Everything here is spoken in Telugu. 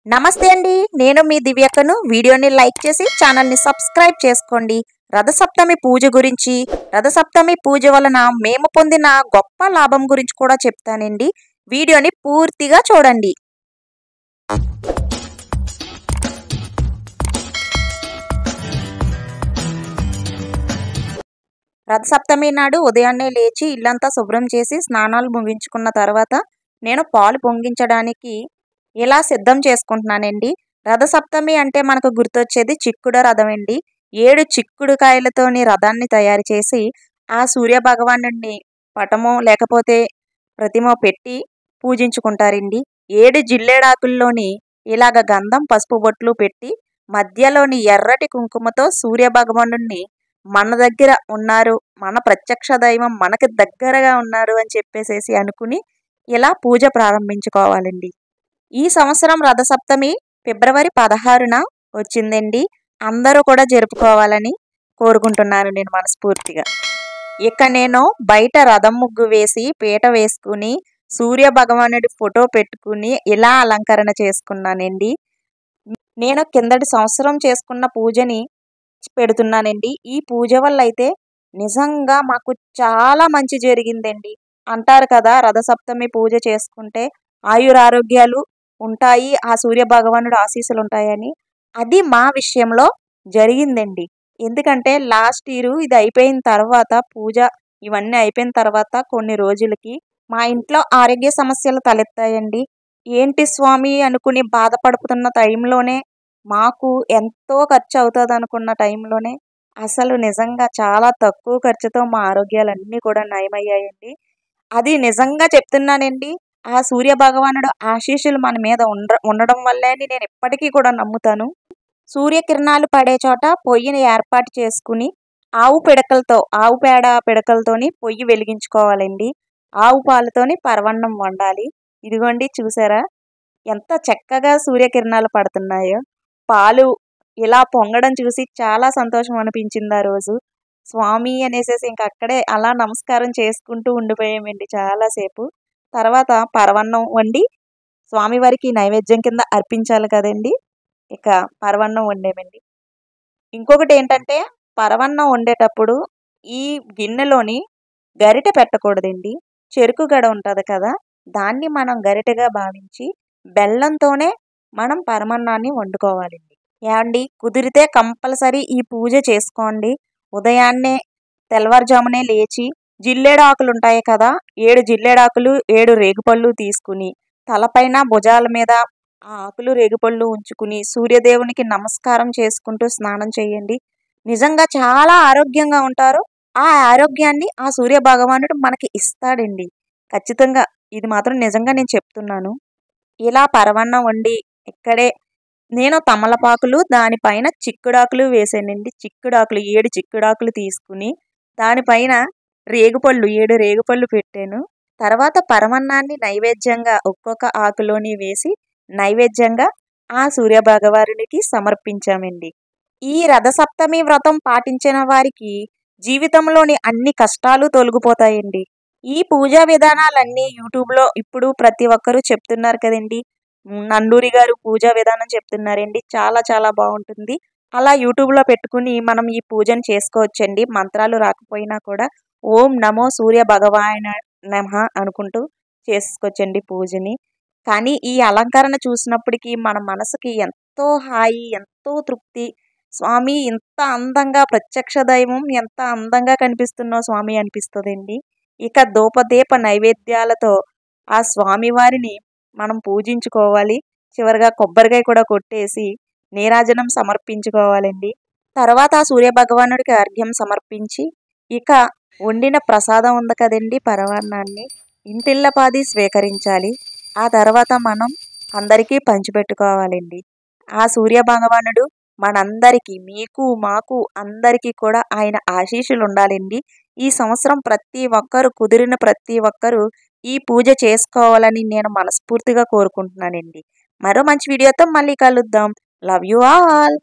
నమస్తే అండి, నేను మీ దివ్యకను. వీడియోని లైక్ చేసి ఛానల్ని సబ్స్క్రైబ్ చేసుకోండి. రథసప్తమి పూజ గురించి, రథసప్తమి పూజ వలన మేము పొందిన గొప్ప లాభం గురించి కూడా చెప్తానండి. వీడియోని పూర్తిగా చూడండి. రథసప్తమి నాడు ఉదయాన్నే లేచి ఇల్లంతా శుభ్రం చేసి స్నానాలు ముగించుకున్న తర్వాత నేను పాలు పొంగించడానికి ఇలా సిద్ధం చేసుకుంటున్నానండి. రథసప్తమి అంటే మనకు గుర్తొచ్చేది చిక్కుడు రథం అండి. 7 చిక్కుడు కాయలతోని రథాన్ని తయారు చేసి ఆ సూర్య భగవానుడిని పటమో లేకపోతే ప్రతిమో పెట్టి పూజించుకుంటారండి. 7 జిల్లేడాకుల్లోని ఇలాగ గంధం పసుపు బొట్లు పెట్టి మధ్యలోని ఎర్రటి కుంకుమతో సూర్య భగవానుడిని మన దగ్గర ఉన్నారు, మన ప్రత్యక్ష దైవం మనకి దగ్గరగా ఉన్నారు అని చెప్పేసేసి అనుకుని ఇలా పూజ ప్రారంభించుకోవాలండి. ఈ సంవత్సరం రథసప్తమి ఫిబ్రవరి 16న వచ్చిందండి. అందరూ కూడా జరుపుకోవాలని కోరుకుంటున్నాను నేను మనస్ఫూర్తిగా. ఇక నేను బయట రథం ముగ్గు వేసి పీట వేసుకుని సూర్య భగవానుడి ఫోటో పెట్టుకుని ఇలా అలంకరణ చేసుకున్నానండి. నేను కిందటి సంవత్సరం చేసుకున్న పూజని పెడుతున్నానండి. ఈ పూజ వల్ల అయితే నిజంగా మాకు చాలా మంచి జరిగిందండి. అంటారు కదా, రథసప్తమి పూజ చేసుకుంటే ఆయురారోగ్యాలు ఉంటాయి, ఆ సూర్య భగవానుడు ఆశీస్సులు ఉంటాయని. అది మా విషయంలో జరిగిందండి. ఎందుకంటే లాస్ట్ ఇయర్ ఇది అయిపోయిన తర్వాత పూజ ఇవన్నీ అయిపోయిన తర్వాత కొన్ని రోజులకి మా ఇంట్లో ఆరోగ్య సమస్యలు తలెత్తాయండి. ఏంటి స్వామి అనుకుని బాధపడుతున్న టైంలోనే మాకు ఎంతో ఖర్చు అవుతుంది అనుకున్న టైంలోనే అసలు నిజంగా చాలా తక్కువ ఖర్చుతో మా ఆరోగ్యాలన్నీ కూడా నయమయ్యాయండి. అది నిజంగా చెప్తున్నానండి. ఆ సూర్య భగవానుడు ఆశీస్సులు మన మీద ఉండడం వల్లే అని నేను ఇప్పటికీ కూడా నమ్ముతాను. సూర్యకిరణాలు పడే చోట పొయ్యిని ఏర్పాటు చేసుకుని ఆవు పేడ పిడకలతోని పొయ్యి వెలిగించుకోవాలండి. ఆవు పాలతోని పరవన్నం వండాలి. ఇదిగోండి, చూసారా ఎంత చక్కగా సూర్యకిరణాలు పడుతున్నాయో. పాలు ఇలా పొంగడం చూసి చాలా సంతోషం అనిపించింది ఆ రోజు. స్వామి అనేసేసి ఇంక అక్కడే అలా నమస్కారం చేసుకుంటూ ఉండిపోయామండి చాలాసేపు. తర్వాత పరవన్నం వండి స్వామివారికి నైవేద్యం కింద అర్పించాలి కదండి. ఇక పరవన్నం వండామండి. ఇంకొకటి ఏంటంటే, పరవన్నం వండేటప్పుడు ఈ గిన్నెలోని గరిటె పెట్టకూడదండి. చెరుకు గడ ఉంటుంది కదా, దాన్ని మనం గరిటెగా భావించి బెల్లంతోనే మనం పరమన్నాన్ని వండుకోవాలండి. ఏమండి, కుదిరితే కంపల్సరీ ఈ పూజ చేసుకోండి. ఉదయాన్నే తెల్లవారుజామునే లేచి జిల్లేడు ఆకులు ఉంటాయి కదా, 7 జిల్లేడాకులు 7 రేగుపళ్ళు తీసుకుని తలపైన భుజాల మీద ఆ ఆకులు రేగుపళ్ళు ఉంచుకుని సూర్యదేవునికి నమస్కారం చేసుకుంటూ స్నానం చేయండి. నిజంగా చాలా ఆరోగ్యంగా ఉంటారు. ఆ ఆరోగ్యాన్ని ఆ సూర్య భగవానుడు మనకి ఇస్తాడండి ఖచ్చితంగా. ఇది మాత్రం నిజంగా నేను చెప్తున్నాను. ఇలా పరవన్నం వండి ఇక్కడే నేను తమలపాకులు దానిపైన చిక్కుడాకులు వేసానండి. 7 చిక్కుడాకులు తీసుకుని దానిపైన 7 రేగుపళ్ళు పెట్టాను. తర్వాత పరమన్నాన్ని నైవేద్యంగా ఒక్కొక్క ఆకులోని వేసి నైవేద్యంగా ఆ సూర్య భగవానుడికి సమర్పించామండి. ఈ రథసప్తమి వ్రతం పాటించిన వారికి జీవితంలోని అన్ని కష్టాలు తొలగిపోతాయండి. ఈ పూజా విధానాలన్నీ యూట్యూబ్లో ఇప్పుడు ప్రతి ఒక్కరూ చెప్తున్నారు కదండి. నందూరి గారు పూజా విధానం చెప్తున్నారండి, చాలా చాలా బాగుంటుంది. అలా యూట్యూబ్లో పెట్టుకుని మనం ఈ పూజను చేసుకోవచ్చండి. మంత్రాలు రాకపోయినా కూడా ఓం నమో సూర్య భగవాన నమః అనుకుంటూ చేసుకోవచ్చండి పూజని. కానీ ఈ అలంకరణ చూసినప్పటికీ మన మనసుకి ఎంతో హాయి, ఎంతో తృప్తి. స్వామి ఇంత అందంగా, ప్రత్యక్ష దైవం ఎంత అందంగా కనిపిస్తున్నావు స్వామి అనిపిస్తుందండి. ఇక ధూపదీప నైవేద్యాలతో ఆ స్వామివారిని మనం పూజించుకోవాలి. చివరిగా కొబ్బరికాయ కూడా కొట్టేసి నీరాజనం సమర్పించుకోవాలండి. తర్వాత ఆ సూర్య భగవానుడికి అర్ఘ్యం సమర్పించి ఇక వండిన ప్రసాదం ఉంది కదండి, పరమాన్నాన్ని ఇంటిల్లపాది స్వీకరించాలి. ఆ తర్వాత మనం అందరికీ పంచిపెట్టుకోవాలండి. ఆ సూర్య భగవానుడు మనందరికీ, మీకు మాకు అందరికీ కూడా ఆయన ఆశీస్సులు ఉండాలండి. ఈ సంవత్సరం ప్రతి ఒక్కరు కుదిరిన ప్రతి ఒక్కరూ ఈ పూజ చేసుకోవాలని నేను మనస్ఫూర్తిగా కోరుకుంటున్నానండి. మరో మంచి వీడియోతో మళ్ళీ కలుద్దాం. Love you all.